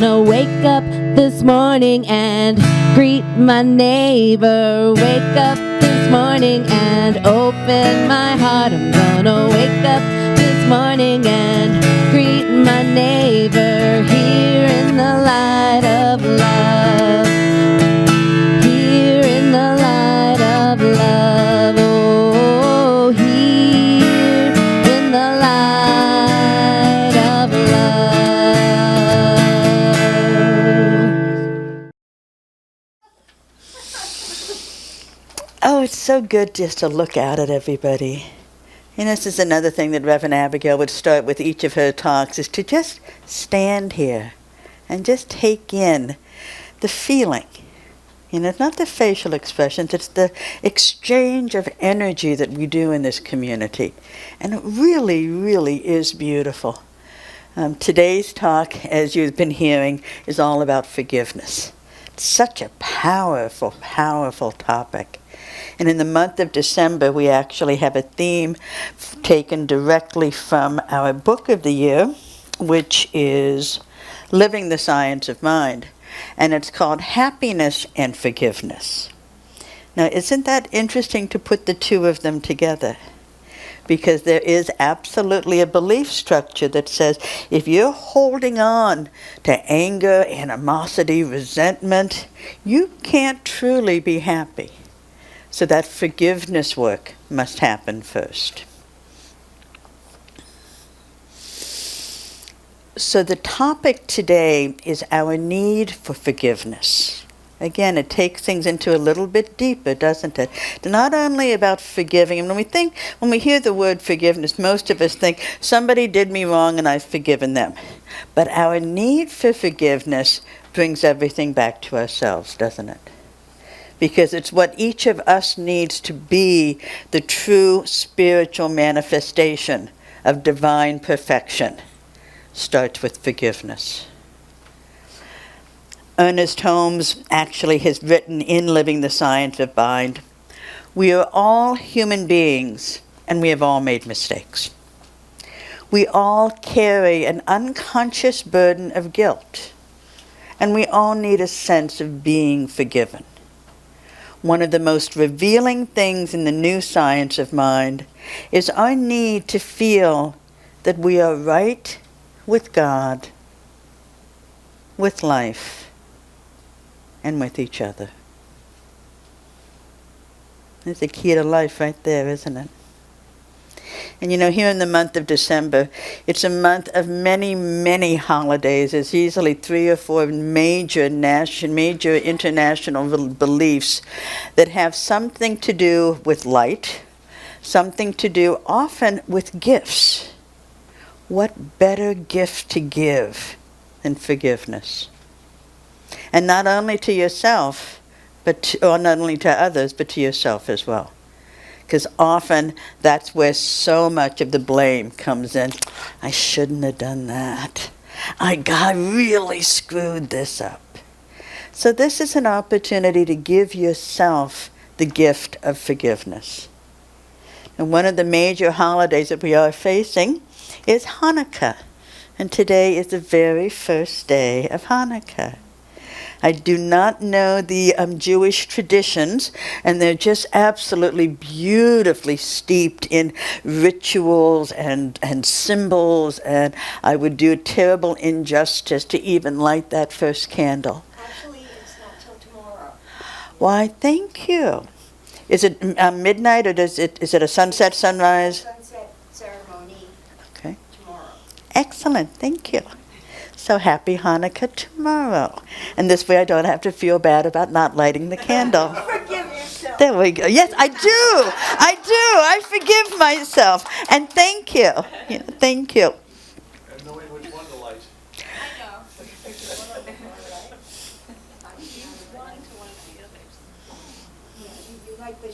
gonna wake up this morning and greet my neighbor. Wake up this morning and open my heart. I'm gonna wake up this morning and greet my neighbor here in the light of love. Here in the light of love. Oh, here in the light of love. Oh, it's so good just to look out at everybody. And this is another thing that Reverend Abigail would start with each of her talks, is to just stand here and just take in the feeling. You know, it's not the facial expressions, it's the exchange of energy that we do in this community. And it really, really is beautiful. Today's talk, as you've been hearing, is all about forgiveness. It's such a powerful, powerful topic. And in the month of December, we actually have a theme taken directly from our book of the year, which is Living the Science of Mind. And it's called Happiness and Forgiveness. Now, isn't that interesting to put the two of them together? Because there is absolutely a belief structure that says if you're holding on to anger, animosity, resentment, you can't truly be happy. So that forgiveness work must happen first. So the topic today is our need for forgiveness. Again, it takes things into a little bit deeper, doesn't it? It's not only about forgiving. And when we hear the word forgiveness, most of us think, somebody did me wrong and I've forgiven them. But our need for forgiveness brings everything back to ourselves, doesn't it? Because it's what each of us needs to be the true spiritual manifestation of divine perfection. Starts with forgiveness. Ernest Holmes actually has written in Living the Science of Mind, we are all human beings and we have all made mistakes. We all carry an unconscious burden of guilt and we all need a sense of being forgiven. One of the most revealing things in the new science of mind is our need to feel that we are right with God, with life, and with each other. There's the key to life right there, isn't it? And you know, here in the month of December, it's a month of many, many holidays. There's easily 3 or 4 major international beliefs that have something to do with light, something to do often with gifts. What better gift to give than forgiveness? And not only to yourself, or not only to others, but to yourself as well. Because often that's where so much of the blame comes in. I shouldn't have done that. I really screwed this up. So this is an opportunity to give yourself the gift of forgiveness. And one of the major holidays that we are facing is Hanukkah. And today is the very first day of Hanukkah. I do not know the Jewish traditions, and they're just absolutely beautifully steeped in rituals and symbols, and I would do a terrible injustice to even light that first candle. Actually, it's not till tomorrow. Why, thank you. Is it midnight, or is it a sunset, sunrise? Sunset ceremony. Okay. Tomorrow. Excellent, thank you. So happy Hanukkah tomorrow. And this way I don't have to feel bad about not lighting the candle. Forgive yourself. There we go. Yes, I do. I forgive myself. And thank you. Thank you. And knowing which one to light. I know. You like the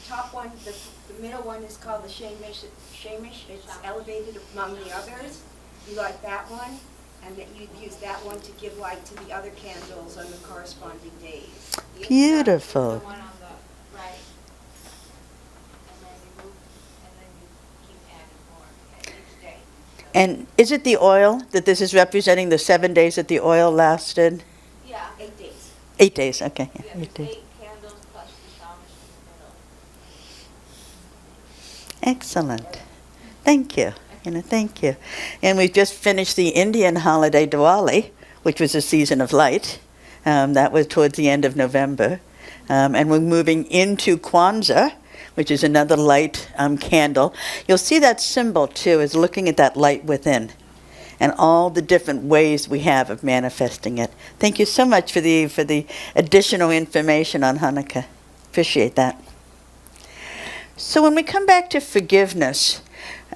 top one, the middle one is called the Shamish. It's elevated among the others. You like that one? And that you'd use that one to give light to the other candles on the corresponding days. Beautiful. The one on the right, and then you move, and then you keep adding more each day. And is it the oil that this is representing, the 7 days that the oil lasted? Yeah. 8 days. 8 days, okay. Yeah, Yeah, 8 days. 8 candles plus the Scharmer in the middle. Excellent. Thank you. Thank you. And we've just finished the Indian holiday Diwali, which was a season of light. That was towards the end of November. And we're moving into Kwanzaa, which is another light candle. You'll see that symbol, too, is looking at that light within and all the different ways we have of manifesting it. Thank you so much for the additional information on Hanukkah. Appreciate that. So when we come back to forgiveness,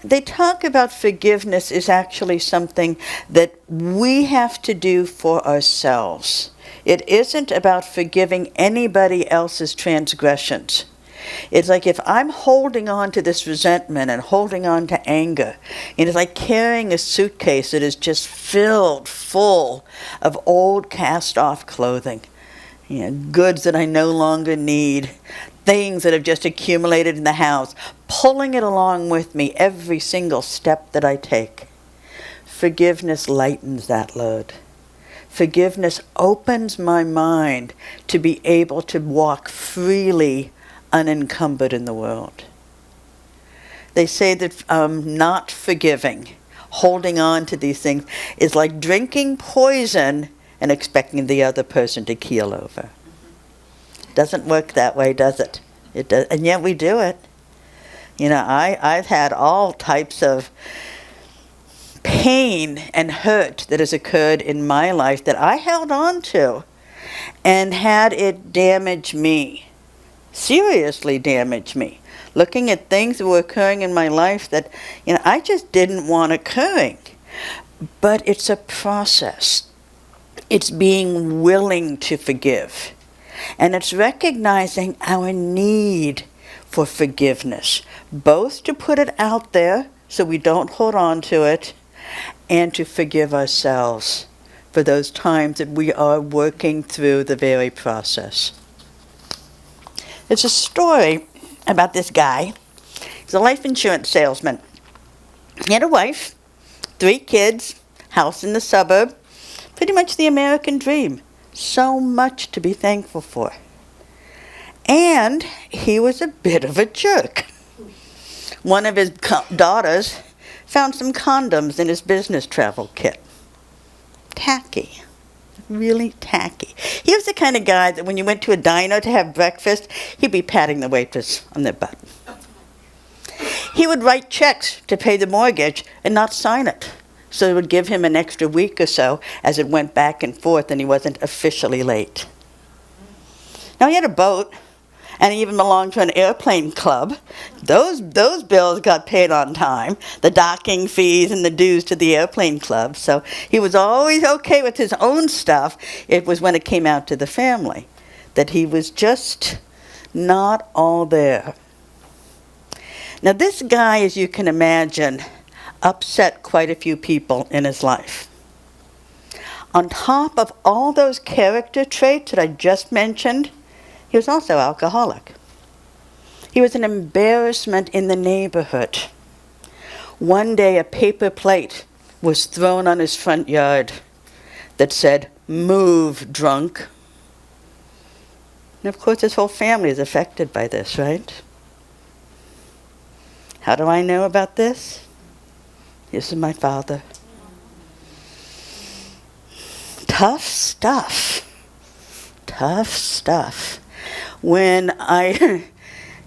they talk about forgiveness is actually something that we have to do for ourselves. It isn't about forgiving anybody else's transgressions. It's like if I'm holding on to this resentment and holding on to anger, and it's like carrying a suitcase that is just filled full of old cast-off clothing, goods that I no longer need, things that have just accumulated in the house, pulling it along with me every single step that I take. Forgiveness lightens that load. Forgiveness opens my mind to be able to walk freely, unencumbered in the world. They say that not forgiving, holding on to these things, is like drinking poison and expecting the other person to keel over. Doesn't work that way, does it? It does, and yet we do it. I've had all types of pain and hurt that has occurred in my life that I held on to and had it damage me, seriously damage me. Looking at things that were occurring in my life that, I just didn't want occurring. But it's a process. It's being willing to forgive. And it's recognizing our need for forgiveness, both to put it out there so we don't hold on to it, and to forgive ourselves for those times that we are working through the very process. There's a story about this guy. He's a life insurance salesman. He had a wife, 3 kids, house in the suburb, pretty much the American dream. So much to be thankful for. And he was a bit of a jerk. One of his daughters found some condoms in his business travel kit. Tacky. Really tacky. He was the kind of guy that when you went to a diner to have breakfast, he'd be patting the waitress on their butt. He would write checks to pay the mortgage and not sign it. So it would give him an extra week or so as it went back and forth and he wasn't officially late. Now he had a boat and he even belonged to an airplane club. Those bills got paid on time, the docking fees and the dues to the airplane club. So he was always okay with his own stuff. It was when it came out to the family that he was just not all there. Now this guy, as you can imagine, upset quite a few people in his life. On top of all those character traits that I just mentioned, he was also alcoholic. He was an embarrassment in the neighborhood. One day a paper plate was thrown on his front yard that said, "Move, drunk." And of course his whole family is affected by this, right? How do I know about this? This is my father. Tough stuff. Tough stuff. When I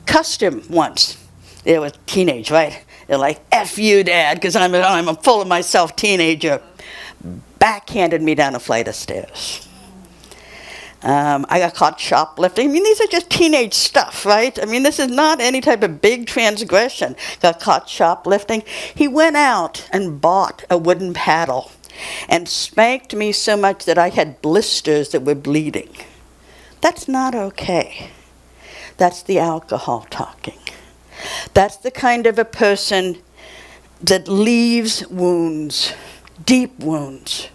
cussed him once, it was teenage, right? They're like, "F you, Dad," because I'm a full of myself teenager. Backhanded me down a flight of stairs. I got caught shoplifting. I mean, these are just teenage stuff, right? I mean, this is not any type of big transgression. Got caught shoplifting. He went out and bought a wooden paddle and spanked me so much that I had blisters that were bleeding. That's not okay. That's the alcohol talking. That's the kind of a person that leaves wounds, deep wounds,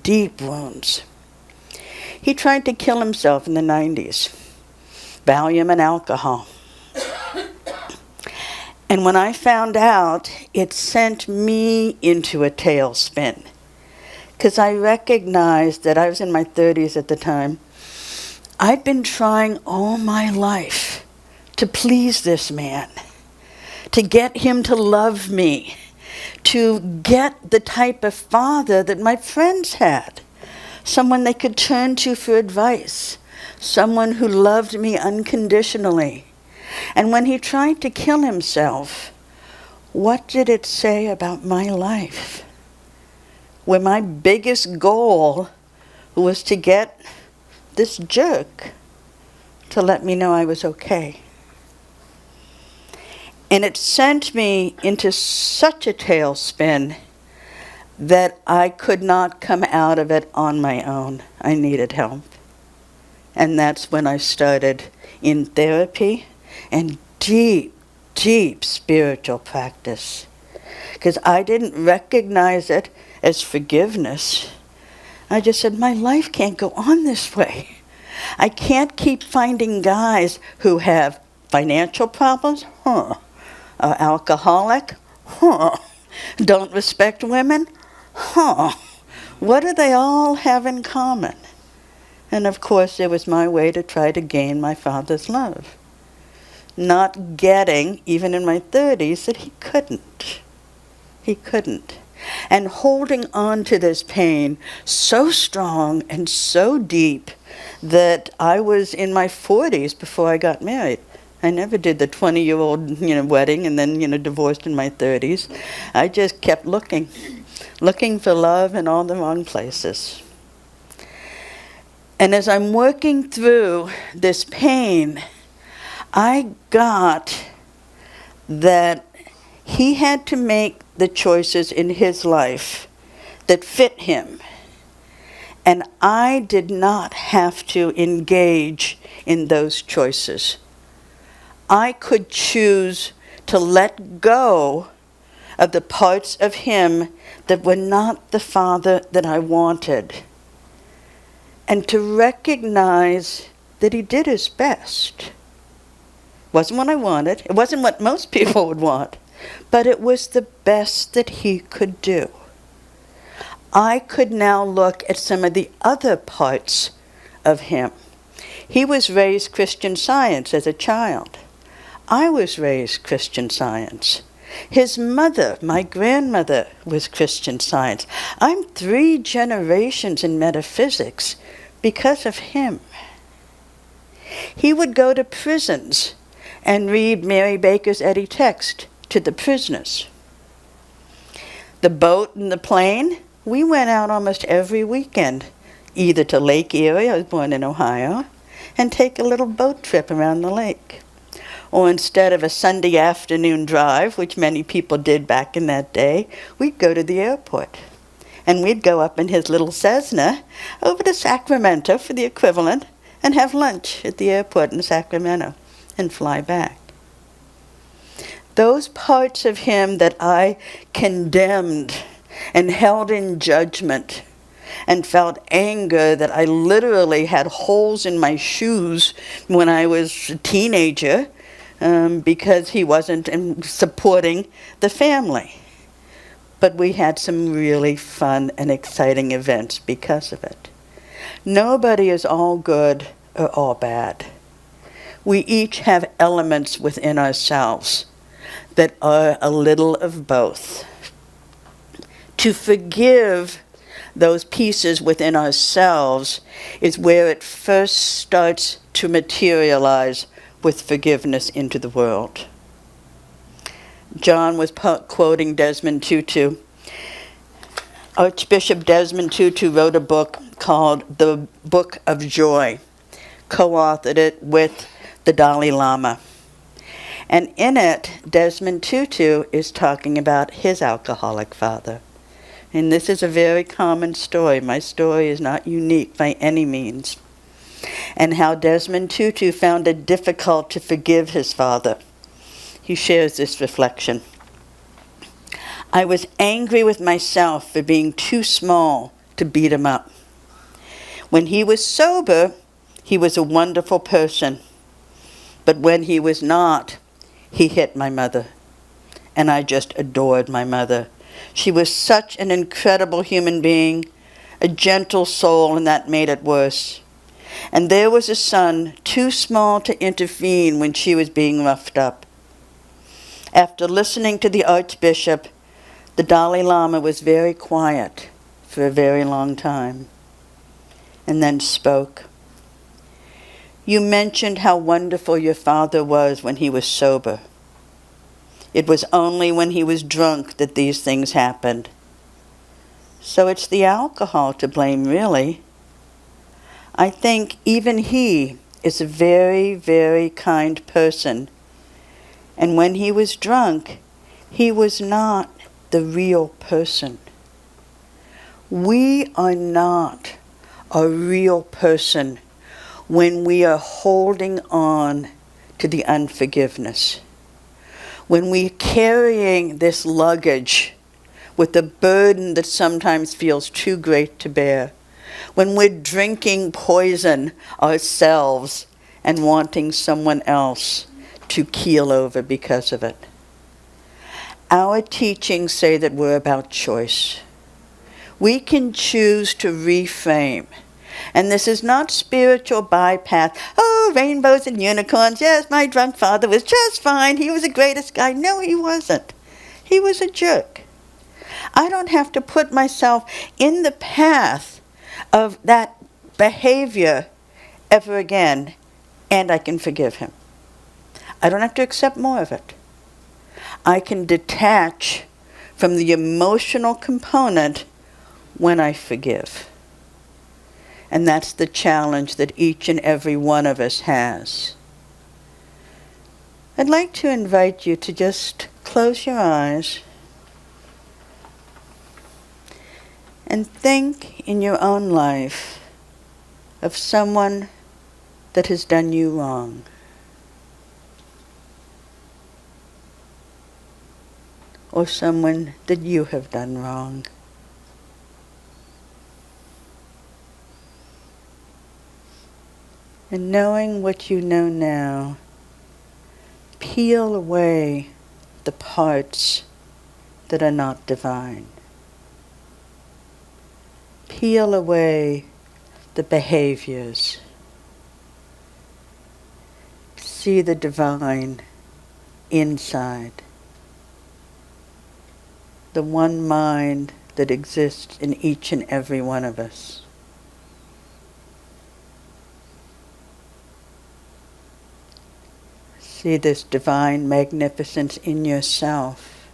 deep wounds. He tried to kill himself in the 90s. Valium and alcohol. And when I found out, it sent me into a tailspin. Because I recognized that I was in my 30s at the time. I'd been trying all my life to please this man, to get him to love me, to get the type of father that my friends had, someone they could turn to for advice, someone who loved me unconditionally. And when he tried to kill himself, what did it say about my life? Where my biggest goal was to get this jerk to let me know I was okay. And it sent me into such a tailspin that I could not come out of it on my own. I needed help. And that's when I started in therapy and deep, deep spiritual practice. Because I didn't recognize it as forgiveness. I just said, my life can't go on this way. I can't keep finding guys who have financial problems, alcoholic, don't respect women, what do they all have in common? And of course, it was my way to try to gain my father's love. Not getting, even in my 30s, that he couldn't. He couldn't. And holding on to this pain so strong and so deep that I was in my 40s before I got married. I never did the 20-year-old, wedding and then, divorced in my 30s. I just kept looking for love in all the wrong places. And as I'm working through this pain, I got that he had to make the choices in his life that fit him. And I did not have to engage in those choices. I could choose to let go of the parts of him that were not the father that I wanted. And to recognize that he did his best. Wasn't what I wanted. It wasn't what most people would want. But it was the best that he could do. I could now look at some of the other parts of him. He was raised Christian Science as a child. I was raised Christian Science. His mother, my grandmother, was Christian Science. I'm 3 generations in metaphysics because of him. He would go to prisons and read Mary Baker's Eddy text to the prisoners. The boat and the plane, we went out almost every weekend, either to Lake Erie, I was born in Ohio, and take a little boat trip around the lake. Or instead of a Sunday afternoon drive, which many people did back in that day, we'd go to the airport. And we'd go up in his little Cessna over to Sacramento for the equivalent and have lunch at the airport in Sacramento and fly back. Those parts of him that I condemned and held in judgment and felt anger that I literally had holes in my shoes when I was a teenager because he wasn't supporting the family. But we had some really fun and exciting events because of it. Nobody is all good or all bad. We each have elements within ourselves that are a little of both. To forgive those pieces within ourselves is where it first starts to materialize with forgiveness into the world. John was quoting Desmond Tutu. Archbishop Desmond Tutu wrote a book called The Book of Joy, co-authored it with the Dalai Lama. And in it, Desmond Tutu is talking about his alcoholic father. And this is a very common story. My story is not unique by any means. And how Desmond Tutu found it difficult to forgive his father. He shares this reflection. I was angry with myself for being too small to beat him up. When he was sober, he was a wonderful person. But when he was not, he hit my mother and I just adored my mother. She was such an incredible human being, a gentle soul, and that made it worse. And there was a son too small to intervene when she was being roughed up. After listening to the Archbishop, the Dalai Lama was very quiet for a very long time, and then spoke. You mentioned how wonderful your father was when he was sober. It was only when he was drunk that these things happened. So it's the alcohol to blame, really. I think even he is a very, very kind person. And when he was drunk, he was not the real person. We are not a real person when we are holding on to the unforgiveness. When we're carrying this luggage with a burden that sometimes feels too great to bear. When we're drinking poison ourselves and wanting someone else to keel over because of it. Our teachings say that we're about choice. We can choose to reframe. And this is not spiritual bypass. Oh, rainbows and unicorns. Yes, my drunk father was just fine. He was the greatest guy. No, he wasn't. He was a jerk. I don't have to put myself in the path of that behavior ever again, and I can forgive him. I don't have to accept more of it. I can detach from the emotional component when I forgive. And that's the challenge that each and every one of us has. I'd like to invite you to just close your eyes and think in your own life of someone that has done you wrong. Or someone that you have done wrong. And knowing what you know now, peel away the parts that are not divine. Peel away the behaviors. See the divine inside. The one mind that exists in each and every one of us. See this divine magnificence in yourself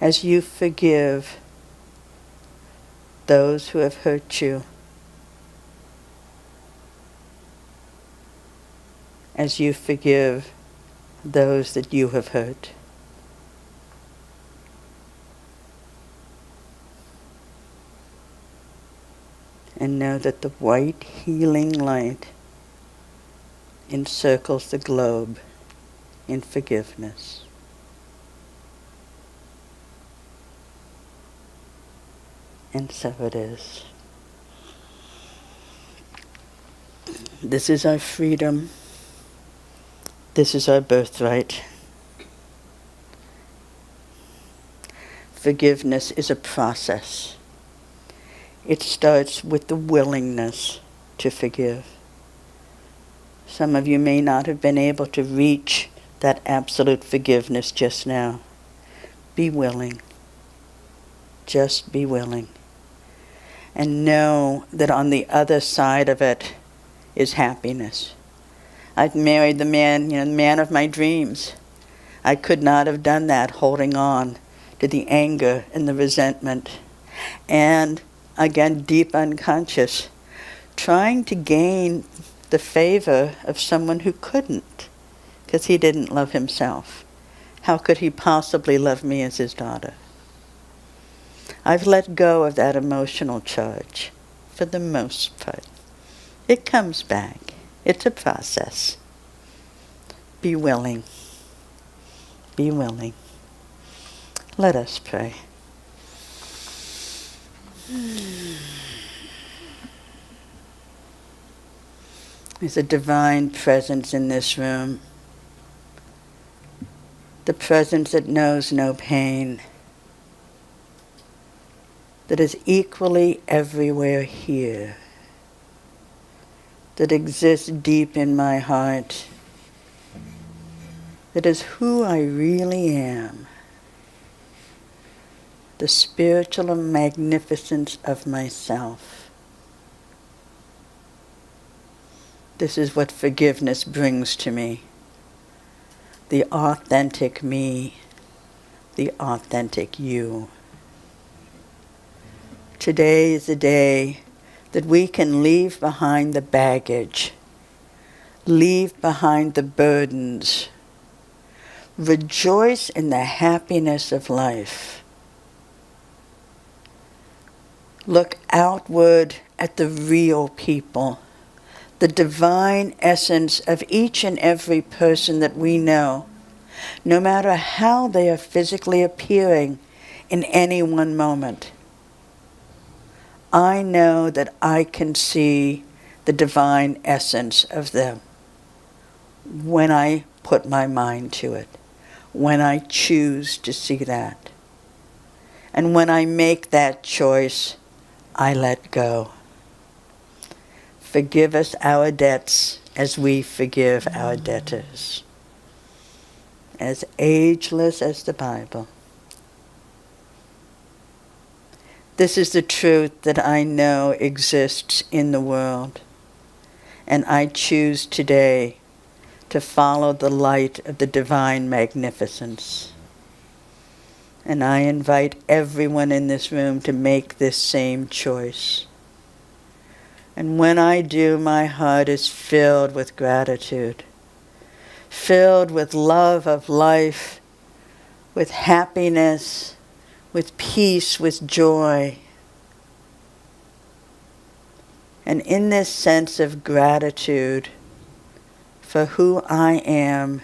as you forgive those who have hurt you, as you forgive those that you have hurt. And know that the white healing light encircles the globe in forgiveness. And so it is. This is our freedom. This is our birthright. Forgiveness is a process. It starts with the willingness to forgive. Some of you may not have been able to reach that absolute forgiveness just now. Be willing. Just be willing. And know that on the other side of it is happiness. I've married the man, the man of my dreams. I could not have done that holding on to the anger and the resentment. And again, deep unconscious, trying to gain the favor of someone who couldn't, because he didn't love himself. How could he possibly love me as his daughter? I've let go of that emotional charge, for the most part. It comes back. It's a process. Be willing. Be willing. Let us pray. There's a divine presence in this room. the presence that knows no pain, that is equally everywhere here, that exists deep in my heart, that is who I really am, the spiritual magnificence of myself. This is what forgiveness brings to me. The authentic me, the authentic you. Today is a day that we can leave behind the baggage, leave behind the burdens, rejoice in the happiness of life. Look outward at the real people, the divine essence of each and every person that we know, no matter how they are physically appearing in any one moment. I know that I can see the divine essence of them when I put my mind to it, when I choose to see that. And when I make that choice, I let go. Forgive us our debts as we forgive our debtors. As ageless as the Bible. This is the truth that I know exists in the world. And I choose today to follow the light of the divine magnificence. And I invite everyone in this room to make this same choice. And when I do, my heart is filled with gratitude, filled with love of life, with happiness, with peace, with joy. And in this sense of gratitude for who I am,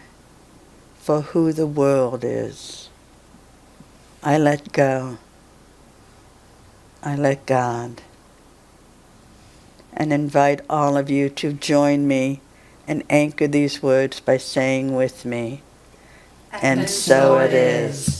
for who the world is, I let go. I let God. And invite all of you to join me and anchor these words by saying with me, and so it is.